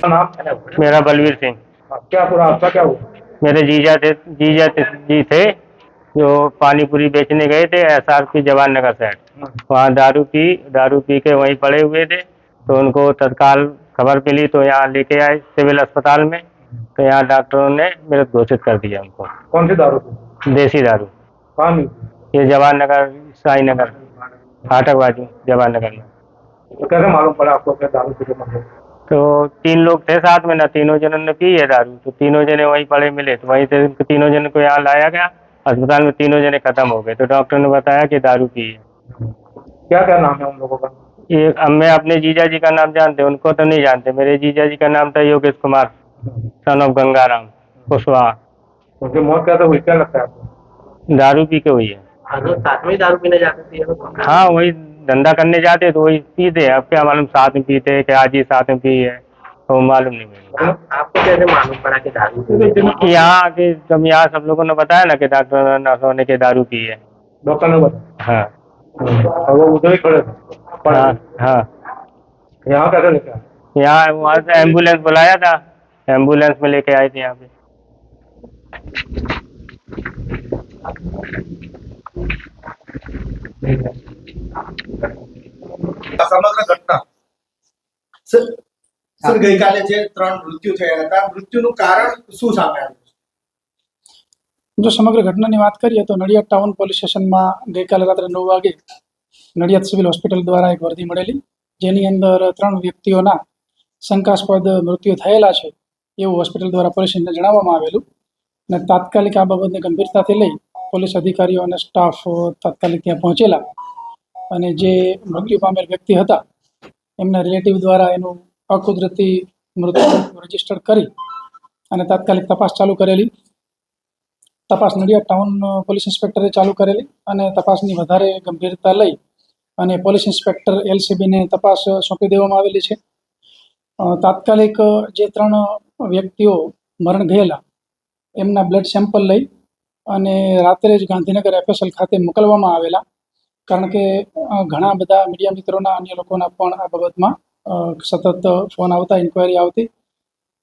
नाम? मेरा बलवीर सिंह। क्या पूरा हादसा क्या हुआ? मेरे जी थे जो पानी पूरी बेचने गए थे SRP जवान नगर साइड। वहाँ दारू पी के वहीं पड़े हुए थे, तो उनको तत्काल खबर मिली तो यहाँ लेके आए सिविल अस्पताल में। तो यहाँ डॉक्टरों ने मृत घोषित कर दिया उनको। कौन सी दारू थी? देसी दारू। कहाँ मिली? ये जवान नगर, साई नगर, फाटक बाजू जवान नगर में। तो कैसे मालूम पड़ा आपको कि दारू पी के मर गए? तो 3 लोग थे साथ में ना, तीनों जनों ने पी है दारू, तो तीनों जने वहीं पड़े मिले, तो वहीं से तीनों जन को यहाँ लाया गया अस्पताल में। तीनों जने खत्म हो गए, तो डॉक्टर ने बताया कि दारू पी है। क्या क्या नाम है उन लोगों का? ये अब मैं अपने जीजा जी का नाम जानते, उनको तो नहीं जानते। मेरे जीजा जी का नाम था योगेश कुमार, सन ऑफ गंगाराम कुशवाहा। उनकी मौत कैसे हुई, क्या लगता है आपको? दारू पी के हुई है। हर रोज साथ में ही दारू पीने जाते थे ये लोग? हाँ, वही धंधा करने जाते तो वही पीते। अब क्या मालूम साथ में पीते कि आज ही साथ में पी है, तो मालूम नहीं मेरे। आपको कैसे मालूम पड़ा कि दारू पी? यहाँ आके जब यहाँ सब लोगों ने बताया ना कि डॉक्टर नर्सों ने के दारू पी है। डॉक्टर ने बताया? हाँ और वो उधर ही खड़े थे? हाँ हाँ। यहाँ कैसे लेके आए? यहाँ वहाँ से एम्बुलेंस बुलाया था, एम्बुलेंस में लेके आए थे यहाँ पे। સમગ્ર ઘટના સર ગઈકાલે જે 3 મૃત્યુ થયા હતા, મૃત્યુનું કારણ શું સામે આવ્યું? જો સમગ્ર ઘટનાની વાત કરીએ તો નડિયાદ ટાઉન પોલીસ સ્ટેશનમાં ગઈકાલે રાત્રે 9 વાગે નડિયાદ સિવિલ હોસ્પિટલ દ્વારા એક વર્દી મળેલી, જેની અંદર 3 વ્યક્તિઓના શંકાસ્પદ મૃત્યુ થયેલા છે એવું હોસ્પિટલ દ્વારા પોલીસને જણાવવામાં આવેલું, અને તાત્કાલિક આ બાબતને ગંભીરતાથી લઈ પોલીસ અધિકારીઓ અને સ્ટાફ તાત્કાલિક ત્યાં પહોંચેલા, અને જે મૃત્યુ પામેલ વ્યક્તિ હતા એમના રિલેટિવ દ્વારા એનું અકુદરતી મૃત્યુ રજીસ્ટર કરી અને તાત્કાલિક તપાસ ચાલુ કરેલી. તપાસ નડિયાદ ટાઉન પોલીસ ઇન્સ્પેક્ટરે ચાલુ કરેલી, અને તપાસની વધારે ગંભીરતા લઈ અને પોલીસ ઇન્સ્પેક્ટર LCBને તપાસ સોંપી દેવામાં આવેલી છે. તાત્કાલિક જે 3 વ્યક્તિઓ મરણ ગયેલા એમના બ્લડ સેમ્પલ લઈ અને રાત્રે જ ગાંધીનગર FSL ખાતે મોકલવામાં આવેલા, કારણ કે ઘણા બધા મીડિયા મિત્રોના અન્ય લોકોના પણ આ બાબતમાં સતત ફોન આવતા, ઇન્ક્વાયરી આવતી,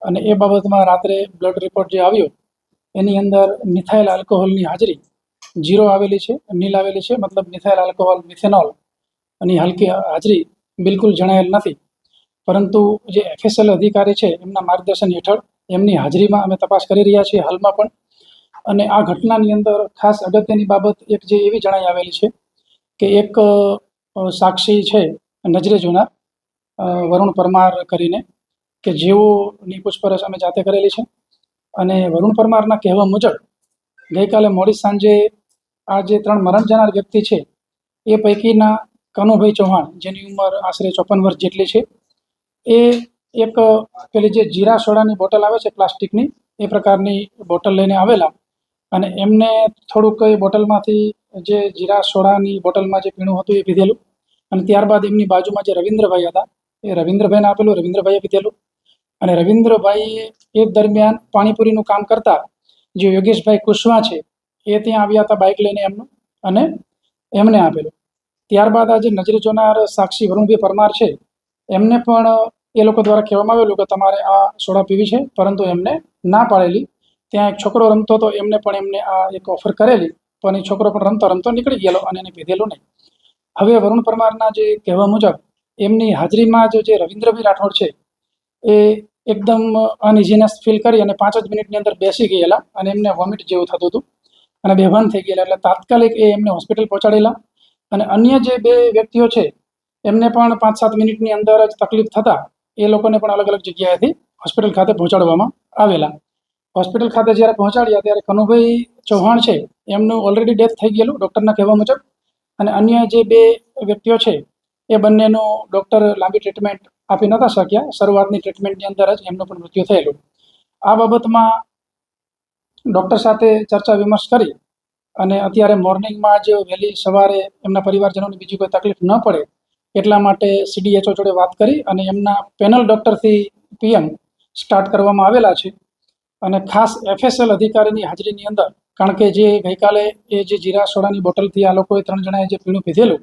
અને એ બાબતમાં રાત્રે બ્લડ રિપોર્ટ જે આવ્યો એની અંદર મિથાઇલ આલ્કોહોલની હાજરી 0 આવેલી છે, નીલ આવેલી છે, મતલબ મિથાઇલ આલ્કોહોલ મિથેનોલ એની હલકી હાજરી બિલકુલ જણાયેલ નથી. પરંતુ જે FSL અધિકારી છે એમના માર્ગદર્શન હેઠળ એમની હાજરીમાં અમે તપાસ કરી રહ્યા છીએ હાલમાં પણ. અને આ ઘટનાની અંદર ખાસ અગત્યની બાબત એક જે એવી જણાઈ આવેલી છે કે એક સાક્ષી છે નજરે જોનાર વરુણ પરમાર કરીને, કે જેઓની પૂછપરછ અમે જાતે કરેલી છે, અને વરુણ પરમારના કહેવા મુજબ ગઈકાલે મોડી સાંજે આ જે 3 મરણ જનાર વ્યક્તિ છે એ પૈકીના કનુભાઈ ચૌહાણ, જેની ઉંમર આશરે 54 વર્ષ જેટલી છે, એ એક પેલી જે જીરા સોડાની બોટલ આવે છે પ્લાસ્ટિકની, એ પ્રકારની બોટલ લઈને આવેલા, અને એમને થોડુંક એ બોટલમાંથી જે જીરા સોડાની બોટલમાં જે પીણું હતું એ પીધેલું, અને ત્યારબાદ એમની બાજુમાં જે રવિન્દ્રભાઈ હતા એ રવિન્દ્રભાઈને આપેલું, રવિન્દ્રભાઈએ પીધેલું, અને રવિન્દ્રભાઈએ એ દરમિયાન પાણીપુરીનું કામ કરતા જે યોગેશભાઈ કુશવાહ છે એ ત્યાં આવ્યા હતા બાઇક લઈને એમનું, અને એમને આપેલું. ત્યારબાદ આ જે નજરે જોનાર સાક્ષી વરુણભાઈ પરમાર છે એમને પણ એ લોકો દ્વારા કહેવામાં આવેલું કે તમારે આ સોડા પીવી છે, પરંતુ એમને ના પાડેલી. ત્યાં એક છોકરો રમતો હતો, એમને આ એક ઓફર કરેલી, પણ એ છોકરો પણ રમતો નીકળી ગયેલો અને એને પીધેલું નહીં. હવે વરુણ પરમારના જે કહેવા મુજબ એમની હાજરીમાં જે રવિન્દ્રભાઈ રાઠોડ છે એ એકદમ અનઇઝીનેસ ફીલ કરી અને 5 જ મિનિટની અંદર બેસી ગયેલા, અને એમને વોમિટ જેવું થતું હતું અને બેભાન થઈ ગયેલા. એટલે તાત્કાલિક એમને હોસ્પિટલ પહોંચાડેલા, અને અન્ય જે 2 વ્યક્તિઓ છે એમને પણ 5-7 મિનિટની અંદર જ તકલીફ થતાં એ લોકોને પણ અલગ અલગ જગ્યાએથી હોસ્પિટલ ખાતે પહોંચાડવામાં આવેલા. હોસ્પિટલ ખાતે જ્યારે પહોંચાડ્યા ત્યારે કનુભાઈ ચૌહાણ છે એમનું ઓલરેડી ડેથ થઈ ગયેલું ડૉક્ટરના કહેવા મુજબ, અને અન્ય જે 2 વ્યક્તિઓ છે એ બંનેનું ડૉક્ટર લાંબી ટ્રીટમેન્ટ આપી નહોતા શક્યા. શરૂઆતની ટ્રીટમેન્ટની અંદર જ એમનું પણ મૃત્યુ થયેલું. આ બાબતમાં ડૉક્ટર સાથે ચર્ચા વિમર્શ કરી અને અત્યારે મોર્નિંગમાં જ વહેલી સવારે એમના પરિવારજનોને બીજી કોઈ તકલીફ ન પડે એટલા માટે CDHO જોડે વાત કરી અને એમના પેનલ ડૉક્ટરથી PM સ્ટાર્ટ કરવામાં આવેલા છે. અને ખાસ FSL અધિકારીની હાજરીની અંદર, કારણ કે જે ગઈકાલે એ જે જીરા સોડાની બોટલથી આ લોકોએ 3 જણાએ જે પીણું પીધેલું,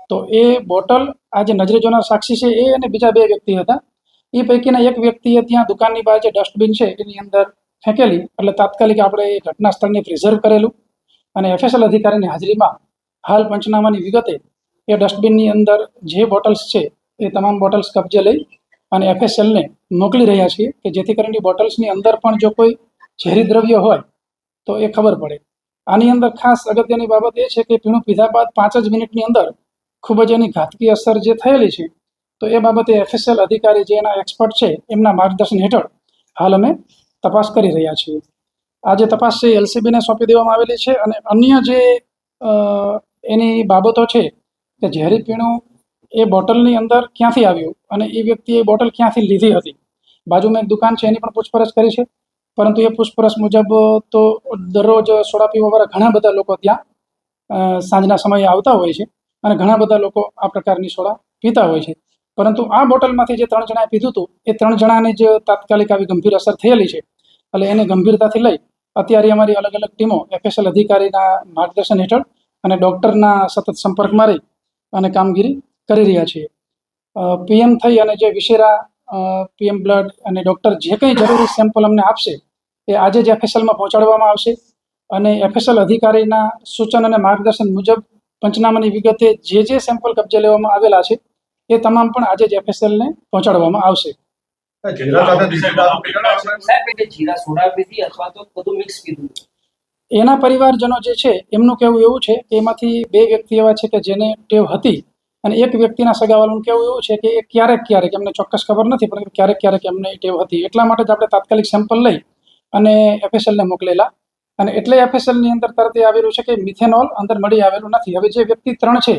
તો એ બોટલ આ જે નજરે જોનાર સાક્ષી છે એ અને બીજા 2 વ્યક્તિ હતા, એ પૈકીના એક વ્યક્તિએ ત્યાં દુકાનની બહાર જે ડસ્ટબિન છે એની અંદર ફેંકેલી, એટલે તાત્કાલિક આપણે એ ઘટના સ્થળને પ્રિઝર્વ કરેલું અને FSL અધિકારીની હાજરીમાં હાલ પંચનામાની વિગતે એ ડસ્ટબિનની અંદર જે બોટલ્સ છે એ તમામ બોટલ્સ કબજે લઈ અને FSLને મોકલી રહ્યા છીએ કે જેથી કરીને બોટલ્સની અંદર પણ જો કોઈ ઝેરી દ્રવ્ય હોય તો એ ખબર પડે. આની અંદર ખાસ અગત્યની બાબત એ છે કે પીણું પીધા બાદ 5 જ મિનિટની અંદર ખૂબ જ એની ઘાતકી અસર જે થયેલી છે, તો એ બાબતે FSL અધિકારી જે એના એક્સપર્ટ છે એમના માર્ગદર્શન હેઠળ હાલ અમે તપાસ કરી રહ્યા છીએ. આ જે તપાસ છે LCBને સોંપી દેવામાં આવેલી છે અને અન્ય જે એની બાબતો છે કે ઝેરી પીણું એ બોટલની અંદર ક્યાંથી આવ્યું અને એ વ્યક્તિએ એ બોટલ ક્યાંથી લીધી હતી. બાજુમાં એક દુકાન છે એની પણ પૂછપરછ કરી છે, પરંતુ એ પૂછપરછ મુજબ તો દરરોજ સોડા પીવાવાળા ઘણા બધા લોકો ત્યાં સાંજના સમયે આવતા હોય છે અને ઘણા બધા લોકો આ પ્રકારની સોડા પીતા હોય છે. પરંતુ આ બોટલમાંથી જે 3 જણાએ પીધું હતું એ 3 જણાને જ તાત્કાલિક આવી ગંભીર અસર થયેલી છે. એટલે એને ગંભીરતાથી લઈ અત્યારે અમારી અલગ અલગ ટીમો FSL અધિકારીના માર્ગદર્શન હેઠળ અને ડૉક્ટરના સતત સંપર્કમાં રહી અને કામગીરી કરી રહ્યા છીએ. PM થઈ અને જે વિશેરા PM બ્લડ અને ડૉક્ટર જે કંઈ જરૂરી સેમ્પલ અમને આપશે એ આજે જ FSLમાં પહોંચાડવામાં આવશે અને FSL અધિકારીના સૂચન અને માર્ગદર્શન મુજબ પંચનામાની વિગતે જે સેમ્પલ કબજે લેવામાં આવેલા છે એ તમામ પણ આજે જ FSLને પહોંચાડવામાં આવશે. એના પરિવારજનો જે છે એમનું કહેવું એવું છે કે એમાંથી 2 વ્યક્તિ એવા છે કે જેને ટેવ હતી અને એક વ્યક્તિના સગાવાલાનું કહેવું એવું છે કે એ ક્યારેક એમને ચોક્કસ ખબર નથી પણ ક્યારેક એમને ટેવ હતી. એટલા માટે જ આપણે તાત્કાલિક સેમ્પલ લઈ અને FSLને મોકલેલા અને એટલે FSLની અંદર તરત એ આવેલું છે કે મિથેનોલ અંદર મળી આવેલું નથી. હવે જે વ્યક્તિ 3 છે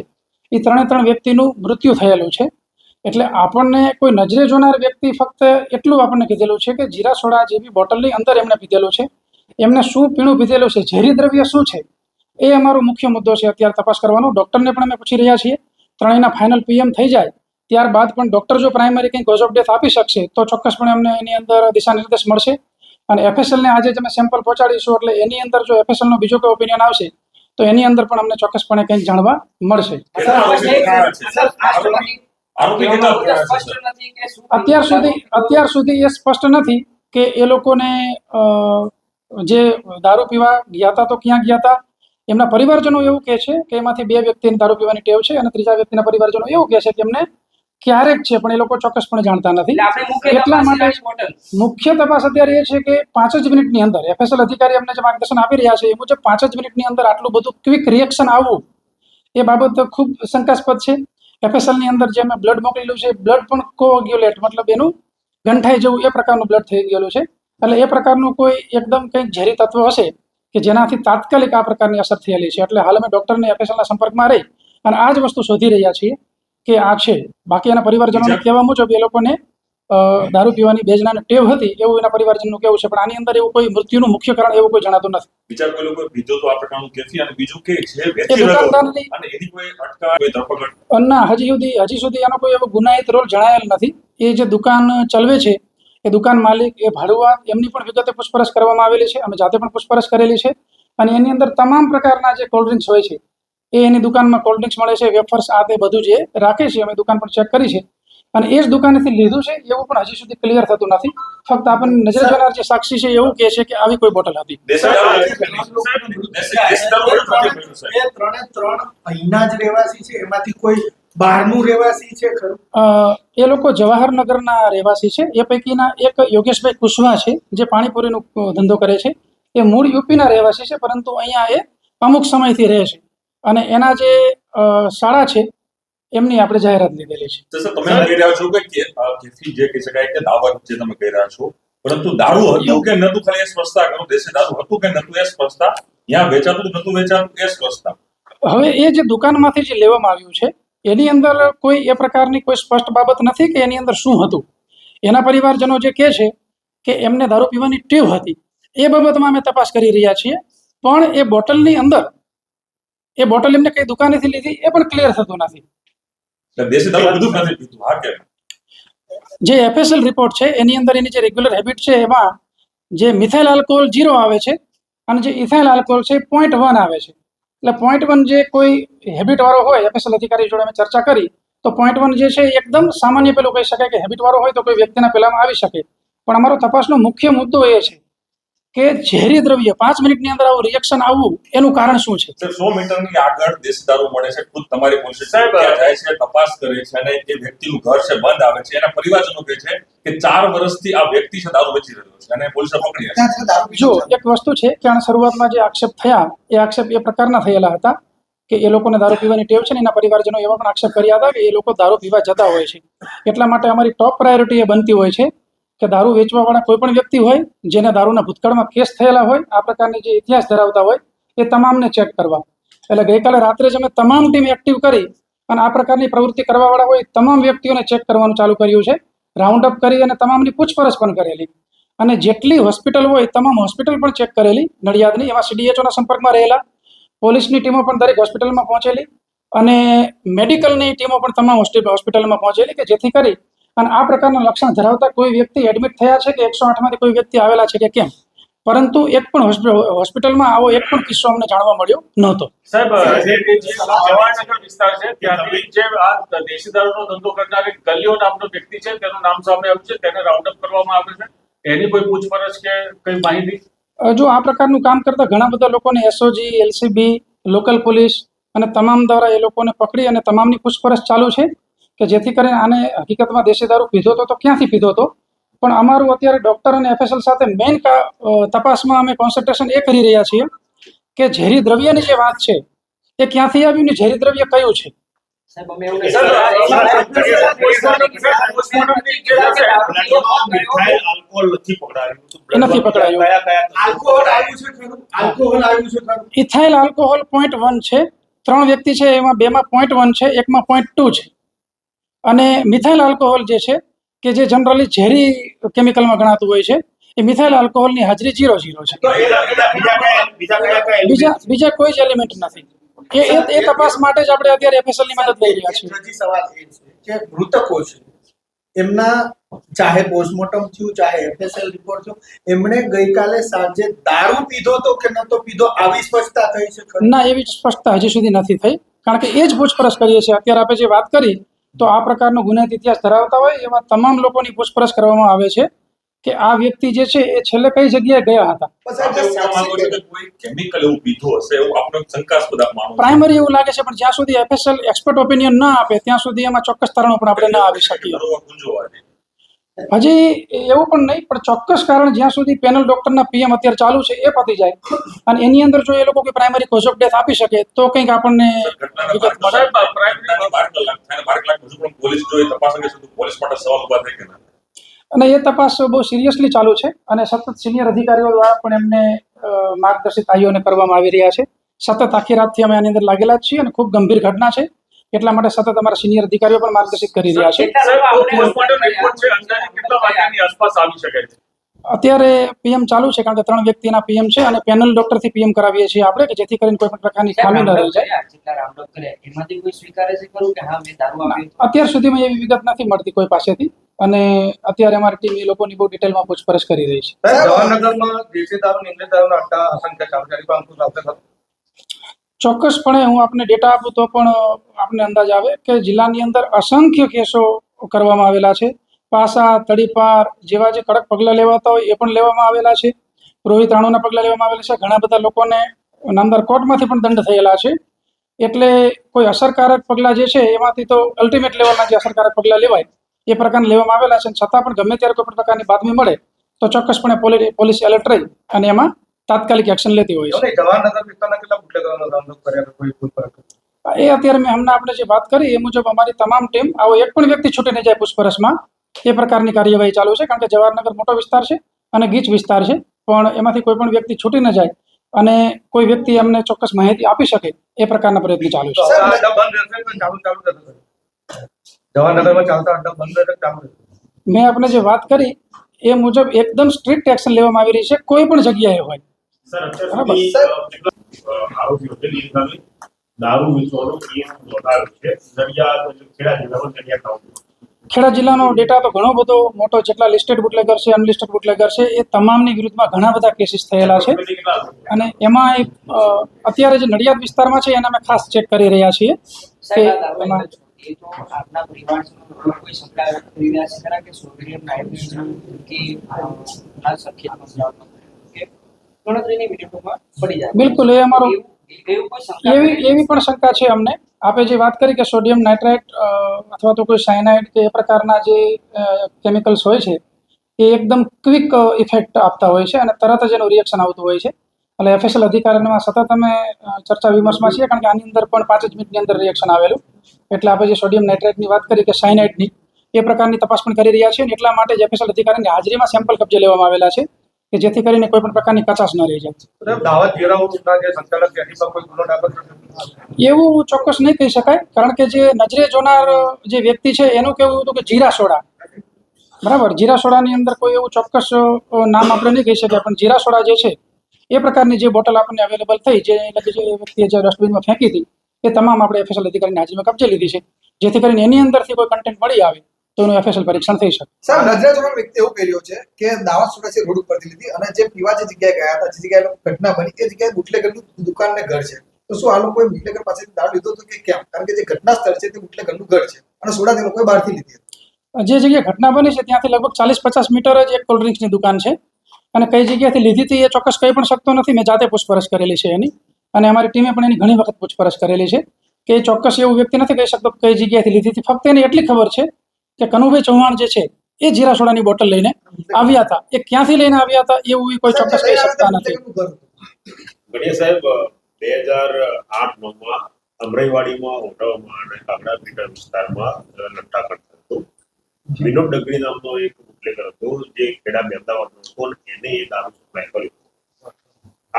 એ 3 વ્યક્તિનું મૃત્યુ થયેલું છે. એટલે આપણને કોઈ નજરે જોનાર વ્યક્તિ ફક્ત એટલું આપણને કીધેલું છે કે જીરા સોડા જેવી બોટલની અંદર એમણે પીધેલું છે. એમને શું પીણું પીધેલું છે, ઝેરી દ્રવ્ય શું છે, એ અમારો મુખ્ય મુદ્દો છે અત્યારે તપાસ કરવાનો. ડૉક્ટરને પણ અમે પૂછી રહ્યા છીએ. ત્રણેયના ફાઇનલ PM થઈ જાય ત્યારબાદ પણ ડૉક્ટર જો પ્રાઇમરી કંઈ કોઝ ઓફ ડેથ આપી શકશે તો ચોક્કસપણે અમને એની અંદર દિશા નિર્દેશ મળશે અને FSLને આજે જ અમે સેમ્પલ પહોંચાડીશું. એટલે એની અંદર જો FSLનો બીજો કોઈ ઓપિનિયન આવશે તો એની અંદર પણ અમને ચોક્કસપણે કંઈક જાણવા મળશે. અત્યાર સુધી એ સ્પષ્ટ નથી કે એ લોકોને જે દારૂ પીવા ગયા હતા તો ક્યાં ગયા હતા. એમના પરિવારજનો એવું કહે છે કે એમાંથી 2 વ્યક્તિને દારૂ પીવાની ટેવ છે અને ત્રીજા વ્યક્તિના પરિવારજનો એવું કહે છે કે એમને ક્યારેક છે પણ એ લોકો ચોક્કસપણે જાણતા નથી. એટલા માટે મુખ્ય તપાસ અત્યારે એ છે કે 5 જ મિનિટની અંદર FSL અધિકારી અમને જે માર્ગદર્શન આપી રહ્યા છે એ મુજબ 5 જ મિનિટની અંદર આટલું બધું ક્વિક રિએક્શન આવવું એ બાબત ખૂબ શંકાસ્પદ છે. FSLની અંદર જે અમે બ્લડ મોકલેલું છે બ્લડ પણ કોગ્યુલેટ મતલબ એનું ગંઠાઈ જેવું એ પ્રકારનું બ્લડ થઈ ગયેલું છે. એટલે એ પ્રકારનું કોઈ એકદમ કંઈક ઝેરી તત્વ હશે કે જેનાથી તાત્કાલિક આ પ્રકારની અસર થયેલી છે. એટલે હાલ અમે ડૉક્ટરને FSLના સંપર્કમાં રહી અને આ જ વસ્તુ શોધી રહ્યા છીએ કે આ છે. બાકી એના પરિવારજનોને કહેવા મુજબ એ લોકોને દારૂ પીવાની બેજનાની ટેવ હતી એવું એના પરિવારજનનું કહેવું છે, પણ આની અંદર એવું કોઈ મૃત્યુનું મુખ્ય કારણ એવું કોઈ જણાતું નથી. વિચાર કોઈ લોકો પીધો તો આ પ્રકારનું કેફી અને બીજું કે છે એ દુકાનદારની અને એની કોઈ અટકાવ કોઈ ધરપકડ ના હજી સુધી આનો કોઈ એવો ગુનાહિત રોલ જણાયેલ નથી. એ જે દુકાન ચલાવે છે એ દુકાન માલિક એ ભાડુઆત એમની પણ વિગતે પૂછપરછ કરવામાં આવેલી છે. અમે જાતે પણ પૂછપરછ કરેલી છે અને એની અંદર તમામ પ્રકારના જે કોલ્ડ ડ્રિંક્સ હોય છે એ એની દુકાનમાં કોલ્ડ ડ્રિંક્સ મળે છે, વેફર્સ આ તે બધું જે રાખે છે અમે દુકાન પર ચેક કરી છે અને એ જ દુકાનેથી લીધું છે એવું પણ હજી સુધી ક્લિયર થતું નથી. ફક્ત આપણને નજરે જોનાર જે સાક્ષી છે એવું કહે છે કે આવી કોઈ બોટલ હતી. એ 3 અહીંના જ રહેવાસી છે, એમાંથી કોઈ બહારનું રહેવાસી છે ખરું? એ લોકો જવાહરનગરના રહેવાસી છે. એ પૈકીના એક યોગેશભાઈ કુશવાહ છે જે પાણીપુરીનો ધંધો કરે છે. એ મૂળ યુપીના રહેવાસી છે પરંતુ અહીંયા એ અમુક સમયથી રહે છે અને એના જે શાળા છે એમની આપણે જાહેરાત લીધેલી છે. તો સર તમે કહી રહ્યા છો કે કેફી જે કહી શકાય કે દાવત જે તમે કહી રહ્યા છો, પરંતુ દારૂ હતું કે નતું ખાલી એ સ્પષ્ટતા કરો. દેશી દારૂ હતું કે નતું એ સ્પષ્ટતા, ત્યાં વેચાતું નતું વેચાતું એ સ્પષ્ટતા. હવે એ જે દુકાનમાંથી જે લેવામાં આવ્યું છે એની અંદર કોઈ એ પ્રકારની કોઈ સ્પષ્ટ બાબત નથી કે એની અંદર શું હતું. એના પરિવારજનો જે કહે છે કે એમને દારૂ પીવાની ટેવ હતી એ બાબતમાં અમે તપાસ કરી રહ્યા છીએ, પણ એ બોટલની અંદર એ બોટલ એમને કઈ દુકાનેથી લીધી એ પણ ક્લિયર થતું નથી. દેશી દારૂ બધું નથી પીતું. હા કે જે FSL રિપોર્ટ છે એની અંદર એની જે રેગ્યુલર હેબિટ છે એમાં જે મિથાઇલ આલ્કોહોલ 0 આવે છે અને જે ઇથાઇલ આલ્કોહોલ છે 0.1 આવે છે. એટલે 0.1 જે કોઈ હેબિટ વાળો હોય FSL અધિકારી જોડે અમે ચર્ચા કરી તો પોઈન્ટ 1 જે છે એ એકદમ સામાન્ય પેલું કહી શકાય કે હેબિટ વાળો હોય તો કોઈ વ્યક્તિના પેલામાં આવી શકે, પણ અમારો તપાસનો મુખ્ય મુદ્દો એ છે કે ઝેરી દ્રવ્ય 5 મિનિટની અંદર આવું રિએક્શન આવવું એનું કારણ શું છે. સર 100 મીટરની આગળ દેશી દારૂ મળે છે, ખુદ તમારી પોલીસ સ્ટેશન ત્યાં જાય છે, તપાસ કરે છે અને એ વ્યક્તિનું ઘર છે બંધ આવે છે, એના પરિવારજનો કહે છે કે 4 વર્ષથી આ વ્યક્તિ છે દારૂ વેચી રહ્યો છે અને પોલીસે પકડી રહ્યા છે. જો એક વસ્તુ છે કે આના શરૂઆતમાં જે આક્ષેપ થયા એ આક્ષેપ એ પ્રકારના થયેલા હતા કે એ લોકોને દારૂ પીવાની ટેવ છે ને એના પરિવારજનો એવા પણ આક્ષેપ કર્યા હતા કે એ લોકો દારૂ પીવા જતા હોય છે. એટલા માટે અમારી ટોપ પ્રાયોરિટી એ બનતી હોય છે કે દારૂ વેચવાવાળા કોઈ પણ વ્યક્તિ હોય જેને દારૂના ભૂતકાળમાં કેસ થયેલા હોય, આ પ્રકારની જે ઇતિહાસ ધરાવતા હોય એ તમામને ચેક કરવા. એટલે ગઈકાલે રાત્રે જ અમે તમામ ટીમ એક્ટિવ કરી અને આ પ્રકારની પ્રવૃત્તિ કરવાવાળા હોય તમામ વ્યક્તિઓને ચેક કરવાનું ચાલુ કર્યું છે. રાઉન્ડ અપ કરી અને તમામની પૂછપરછ પણ કરેલી અને જેટલી હોસ્પિટલ હોય તમામ હોસ્પિટલ પણ ચેક કરેલી નડિયાદની. એમાં CDHOના સંપર્કમાં રહેલા પોલીસની ટીમો પણ દરેક હોસ્પિટલમાં પહોંચેલી અને મેડિકલની ટીમો પણ તમામ હોસ્પિટલમાં પહોંચેલી કે જેથી કરી અને આ પ્રકારના લક્ષણ ધરાવતા કોઈ વ્યક્તિ એડમિટ થયા છે કે 108માંથી કોઈ વ્યક્તિ આવેલા છે કે કેમ, પરંતુ એક પણ હોસ્પિટલમાં આવો એક પણ કિસ્સો અમને જાણવા મળ્યો નહોતો. સાહેબ, જવાહરનગર વિસ્તાર છે ત્યાંથી જે આ દેશી દારૂનો ધંધો કરનાર એક ગલિયો નામનો વ્યક્તિ છે તેનું નામ સામે આવ્યું છે, તેને રાઉન્ડ અપ કરવામાં આવે છે, એની કોઈ પૂછપરછ કે કઈ માહિતી? જો આ પ્રકારનું કામ કરતા ઘણા બધા લોકોને SOG, LCB, લોકલ પોલીસ અને તમામ દ્વારા એ લોકોને પકડી અને તમામની પૂછપરછ ચાલુ છે કે જેથી કરીને આને હકીકતમાં દેશી દારૂ પીધો હતો તો ક્યાંથી પીધો હતો. પણ અમારું અત્યારે ડોક્ટર અને FSL સાથે મેઇન તપાસમાં અમે કોન્સન્ટ્રેશન એ કરી રહ્યા છીએ કે ઝેરી દ્રવ્યની જે વાત છે એ ક્યાંથી આવ્યું ને ઝેરી દ્રવ્ય કયું છે. નથી પકડાયું. ઇથાઇલ આલ્કોહોલ 0.1 છે, 3 વ્યક્તિ છે એમાં 2માં 0.1 છે, એકમાં 0.2 છે. અને મિથાઇલ આલ્કોહોલ જે છે કે જે જનરલી ઝેરી કેમિકલમાં ગણાતું હોય છે એ મિથાઇલ આલ્કોહોલની હાજરી 0.0 છે. બીજા કોઈ જ એલિમેન્ટ નથી. એ તપાસ માટે જ આપણે અત્યારે FSL ની મદદ લઈ રહ્યા છીએ. હજી સવાલ એ છે કે મૃતકો છે એમના ચાહે પોસ્ટમોર્ટમ થયું ચાહે FSL રિપોર્ટ થયો, એમણે ગઈકાલે સાંજે દારૂ પીધો તો કે નતો પીધો આવી સ્પષ્ટતા થઈ છે? ના, એવી સ્પષ્ટતા હજી સુધી નથી થઈ, કારણ કે એ જ પૂછપરછ કરીએ છીએ. અત્યારે આપણે જે વાત કરી તો આ પ્રકારનો ગુનાહિત ઇતિહાસ ધરાવતા હોય એવા તમામ લોકોની પૂછપરછ કરવામાં આવે છે કે આ વ્યક્તિ જે છે એ છેલ્લે કઈ જગ્યાએ ગયા હતા. કોઈ કેમિકલ એવું પીધું હશે એવું આપણે શંકાસ્પદ માનો પ્રાઇમરી એવું લાગે છે, પણ જ્યાં સુધી FSL એક્સપર્ટ ઓપિનિયન ના આપે ત્યાં સુધી એમાં ચોક્કસ તારણો પણ આપણે ના આવી શકીએ. હજી એવું પણ નહીં, પણ ચોક્કસ કારણ જ્યાં સુધી પેનલ ડોક્ટરના PM અત્યારે ચાલુ છે એ પતી જાય અને એની અંદર જો એ લોકો કોઈ પ્રાઇમરી કોઝ ઓફ ડેથ આપી શકે તો કંઈક આપણને વિગત મળે. અને એ તપાસ બહુ સિરિયસલી ચાલુ છે અને સતત સિનિયર અધિકારીઓ દ્વારા પણ એમને માર્ગદર્શિત આયોને કરવામાં આવી રહ્યા છે. સતત આખી રાતથી અમે આની અંદર લાગેલા જ છીએ અને ખૂબ ગંભીર ઘટના છે એટલા માટે સતત અમારા સિનિયર અધિકારીઓ પણ માર્ગદર્શિત કરી રહ્યા છે. અત્યારે PM ચાલુ છે, કારણ કે 3 વ્યક્તિના PM છે અને પેનલ ડોક્ટરથી PM કરાવીએ છીએ આપણે કે જેથી કરીને કોઈ પણ પ્રકારની ખામી ન રહી જાય. અત્યાર સુધીમાં એવી વિગત નથી મળતી કોઈ પાસેથી અને અત્યારે અમારી ટીમ એ લોકોની બહુ ડિટેલમાં પૂછપરછ કરી રહી છે. ચોક્કસપણે હું આપને ડેટા આપું તો પણ આપને અંદાજ આવે કે જિલ્લાની અંદર અસંખ્ય કેસો કરવામાં આવેલા છે. પાસા, તડીપાર જેવા જે કડક પગલાં લેવાતા હોય એ પણ લેવામાં આવેલા છે. રોહિત રાણુના પગલાં લેવામાં આવેલા છે. ઘણા બધા લોકોને નામદાર કોર્ટમાંથી પણ દંડ થયેલા છે. એટલે કોઈ અસરકારક પગલાં જે છે એમાંથી તો અલ્ટિમેટ લેવલના જે અસરકારક પગલાં લેવાય એ પ્રકારના લેવામાં આવેલા છે. છતાં પણ ગમે ત્યારે કોઈ પણ પ્રકારની બાતમી મળે તો ચોક્કસપણે પોલીસ એલર્ટ રહી અને એમાં તાત્કાલિક એક્શન લેતી હોય છે. એ અત્યારે મેં હમણાં આપણે જે વાત કરી એ મુજબ અમારી તમામ ટીમ આવો એક પણ વ્યક્તિ છૂટી ન જાય પૂછપરછમાં એ પ્રકારની કાર્યવાહી ચાલુ છે, કારણ કે જવાહરનગર મોટો વિસ્તાર છે અને ગીચ વિસ્તાર છે, પણ એમાંથી કોઈ પણ વ્યક્તિ છૂટી ન જાય અને કોઈ વ્યક્તિ અમને ચોક્કસ માહિતી આપી શકે એ પ્રકારના પ્રયત્ન ચાલુ છે. મેં આપણે જે વાત કરી એ મુજબ એકદમ સ્ટ્રિક્ટ એક્શન લેવામાં આવી રહી છે કોઈ પણ જગ્યાએ હોય. ખેડા જિલ્લાનો ડેટા તો ઘણો બધો મોટો, જેટલા લિસ્ટેડ બુટલેગર છે, અનલિસ્ટેડ બુટલેગર છે એ તમામની વિરુદ્ધમાં ઘણા બધા કેસીસ થયેલા છે અને એમાં અત્યારે જે નડિયાદ વિસ્તારમાં છે એને અમે ખાસ ચેક કરી રહ્યા છીએ કે એમાં એ તો આપના પરિવારજનો કોઈ શંકા વ્યક્ત કરી રહ્યા છે ખરા કે સોડિયમ નાઇટ્રેટ કે આ સર્કિટમાં કે ગણતરીની મિનિટોમાં પડી જાય? બિલકુલ, એ અમારો એવું કોઈ શંકા એવી પણ શંકા છે અમને. આપે જે વાત કરી કે સોડિયમ નાઇટ્રાઇટ અથવા તો કોઈ સાયનાઇડ કે એ પ્રકારના જે કેમિકલ્સ હોય છે એ એકદમ ક્વિક ઇફેક્ટ આપતા હોય છે અને તરત જ એનું રિએક્શન આવતું હોય છે. એટલે એફએસએલ અધિકારીમાં સતત અમે ચર્ચા વિમર્શમાં છીએ, કારણ કે આની અંદર પણ 5 જ મિનિટની અંદર રિએક્શન આવેલું. એટલે આપણે જે સોડિયમ નાઇટ્રાઇટની વાત કરી કે સાયનાઇડની, એ પ્રકારની તપાસ પણ કરી રહ્યા છીએ અને એટલા માટે જ એફએસએલ અધિકારીની હાજરીમાં સેમ્પલ કબજે લેવામાં આવેલા છે કે જેથી કરીને કોઈ પણ પ્રકારની કચાશ ન રહી જાય. દાવત વેરાઉટના જે સંચાલક છે એની પર કોઈ ગુનો દાખલ થશે? એવું ચોક્કસ નહીં કહી શકાય, કારણ કે જે નજરે જોનાર જે વ્યક્તિ છે એનું કહેવું હતું કે જીરા સોડા, બરાબર, જીરા સોડાની અંદર કોઈ એવું ચોક્કસ નામ આપણે નહીં કહી શકીએ, પણ જીરા સોડા જે છે એ પ્રકારની જે બોટલ આપણને અવેલેબલ થઈ, જે વ્યક્તિએ જે ડસ્ટબિનમાં ફેંકી હતી, એ તમામ આપણે એફએસએલ અધિકારીની હાજરીમાં કબજે લીધી છે, જેથી કરીને એની અંદરથી કોઈ કન્ટેન્ટ મળી આવે તો એનું એફએસએલ પરીક્ષણ થઈ શકે. સર, નજરે જોનાર વ્યક્તિ એવું કહી રહ્યો છે કે દાવત સોડા છે રોડ ઉપરથી લીધી અને જે પીવા જે જગ્યાએ ગયા હતા, જે જગ્યાએ ઘટના બની એ જગ્યાએ બુટલેગરનું દુકાન ને ઘર છે. તો શું આ લોકોએ બુટલેગર પાસેથી દારૂ લીધો હતો કે કેમ? કારણ કે જે ઘટના સ્થળ છે તે બુટલેગરનું ઘર છે અને સોડા તે લોકોએ બહારથી લીધી હતી. જે જગ્યાએ ઘટના બની છે ત્યાંથી લગભગ 40-50 મીટર જ એક કોલ્ડ ડ્રિંક્સની દુકાન છે અને કઈ જગ્યાએથી લીધી હતી એ ચોક્કસ કહી પણ શકતો નથી. મેં જાતે પૂછપરછ કરેલી છે એની, અને અમારી ટીમે પણ એની ઘણી વખત પૂછપરછ કરેલી છે કે એ ચોક્કસ એવું વ્યક્તિ નથી કહી શકતો કઈ જગ્યાએથી લીધી હતી. ફક્ત એને એટલી ખબર છે કે કનુભાઈ ચૌહાણ જે છે એ જીરા સોડાની બોટલ લઈને આવ્યા હતા. એ ક્યાંથી લઈને આવ્યા હતા એવું કોઈ ચોક્કસ કહી શકતા નથી. ગણેશ સાહેબ, 2008-9માં અમરાઈવાડીમાં ઓઢવમાં અને કાગડા પીટર વિસ્તારમાં લટ્ટા કરતો હતો. વિનોદ ડગરી નામનો એક બુટલેગર હતો જે ખેડા અમદાવાદનો હતો અને એને એ દારૂ સપ્લાય કર્યો.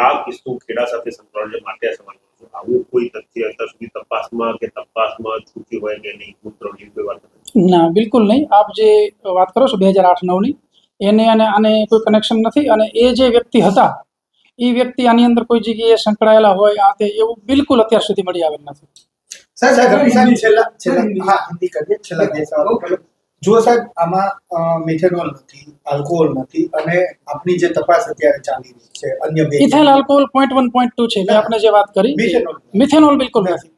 આ કિસ્સો ખેડા સાથે સંકળાયેલો છે, માટે આ સવાલ કરું છું. આવું કોઈ તથ્ય અત્યાર સુધી તપાસમાં છૂટ્યું હોય કે નહીં? કોઈ વાત નથી? ના, બિલકુલ નહીં. આપ જે વાત કરો છો 2008-9ની, એને અને આને કોઈ કનેક્શન નથી. અને એ જે વ્યક્તિ હતા એ વ્યક્તિ આની અંદર કોઈ જગ્યાએ સંકળાયેલા હોય આ તે એવું બિલકુલ અત્યાર સુધી મળી આવેલ નથી. છેલ્લા બે સવાલો. જો સાહેબ, આમાં મિથેનોલ નથી, આલ્કોહોલ નથી અને આપની જે તપાસ અત્યારે ચાલી રહી છે અન્ય બે ઇથેલ આલ્કોહોલ 0.1.2 છે, મેં આપણે જે વાત કરી. મિથેનોલ બિલકુલ નથી.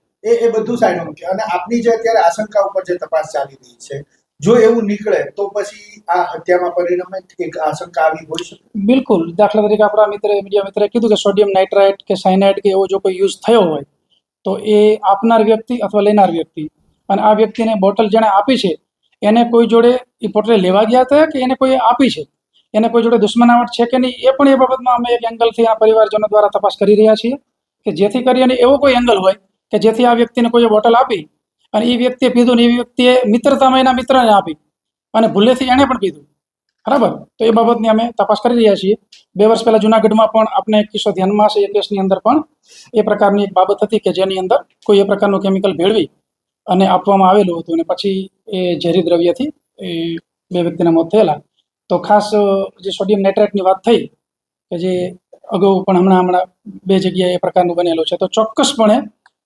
એ બધું સાઈડ મૂક્યું અને આપની જે અત્યારે આશંકા ઉપર જે તપાસ ચાલી રહી છે, જો એવું નીકળે તો પછી આ હત્યામાં પરિણમે એક આશંકા આવી હોય શકે? બિલકુલ. દાખલા તરીકે આપણા મીડિયા મિત્રે કીધું કે સોડિયમ નાઇટ્રાઇટ કે સાયનાઇડ કે એવો જો કોઈ યુઝ થયો હોય તો એ આપનાર વ્યક્તિ અથવા લેનાર વ્યક્તિ, અને આ વ્યક્તિને બોટલ જેણે આપી છે એને કોઈ જોડે એ બોટલ લેવા ગયા હતા કે એને કોઈ આપી છે, એને કોઈ જોડે દુશ્મનાવટ છે કે નહીં, એ પણ એ બાબતમાં અમે એક એંગલથી આ પરિવારજનો દ્વારા તપાસ કરી રહ્યા છીએ કે જેથી કરીને એવો કોઈ એંગલ હોય કે જેથી આ વ્યક્તિને કોઈ બોટલ આપી અને એ વ્યક્તિએ પીધું ને એ વ્યક્તિએ મિત્રતામાં એના મિત્રને આપી અને ભૂલેથી એણે પણ પીધું, બરાબર. તો એ બાબતની અમે તપાસ કરી રહ્યા છીએ. 2 વર્ષ પહેલા જુનાગઢમાં પણ આપણે એક કિસ્સો ધ્યાનમાં છે. એ કેસની અંદર પણ એ પ્રકારની એક બાબત હતી કે જેની અંદર કોઈ એ પ્રકારનું કેમિકલ ભેળવી અને આપવામાં આવેલું હતું અને પછી એ ઝેરી દ્રવ્યથી એ 2 વ્યક્તિના મોત થયેલા. તો ખાસ જે સોડિયમ નાઇટ્રાઇટની વાત થઈ કે જે અગાઉ પણ હમણાં 2 જગ્યાએ એ પ્રકારનું બનેલું છે, તો ચોક્કસપણે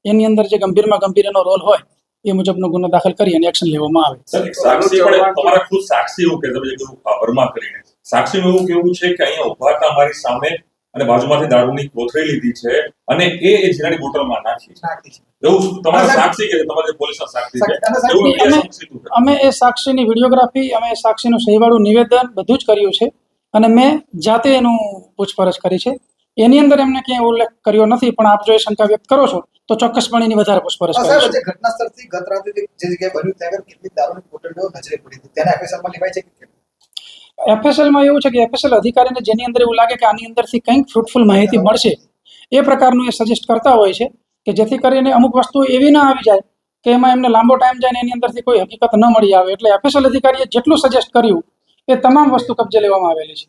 એની અંદર જે ગંભીરમાં ગંભીર એનો રોલ હોય એ મુજબનો ગુનો દાખલ કરી અને એક્શન લેવામાં આવે. સાક્ષી પણ તમારા ખુદ સાક્ષી એવું કે તમે જે વર્મા કરીને સાક્ષીનું એવું કેવું છે કે અહીંયા ઉભા હતા અમારી સામે અને બાજુમાંથી દારૂની કોથળી લીધી છે અને એ જીરાની બોટલમાં નાખી છે. એવું તમારા સાક્ષી કે તમારા પોલીસના સાક્ષી છે? અમે એ સાક્ષીની વિડીયોગ્રાફી, અમે એ સાક્ષીનું સહીવાળું નિવેદન બધું જ કર્યું છે અને મેં જાતે એનું પૂછપરછ કરી છે. એની અંદર એમને ક્યાંય ઉલ્લેખ કર્યો નથી, પણ આપ જો એ શંકા વ્યક્ત કરો છો તો ચોક્કસપણે એની વધારે પૂછપરછ કરીશું. ઘટના સ્થળથી ગત રાત્રે જે જગ્યાએ બન્યું ત્યાં કેટલી દારૂની બોટલો નજરે પડી હતી, તેને એફએસએલમાં લેવાય છે કે? એફએસએલમાં એવું છે કે એફએસએલ અધિકારીને જેની અંદર એવું લાગે કે આની અંદરથી કંઈક ફ્રૂટફુલ માહિતી મળશે એ પ્રકારનું એ સજેસ્ટ કરતા હોય છે કે જેથી કરીને અમુક વસ્તુ એવી ના આવી જાય કે એમાં એમને લાંબો ટાઈમ જાય ને એની અંદરથી કોઈ હકીકત ન મળી આવે. એટલે એફએસએલ અધિકારીએ જેટલું સજેસ્ટ કર્યું એ તમામ વસ્તુ કબજે લેવામાં આવેલી છે.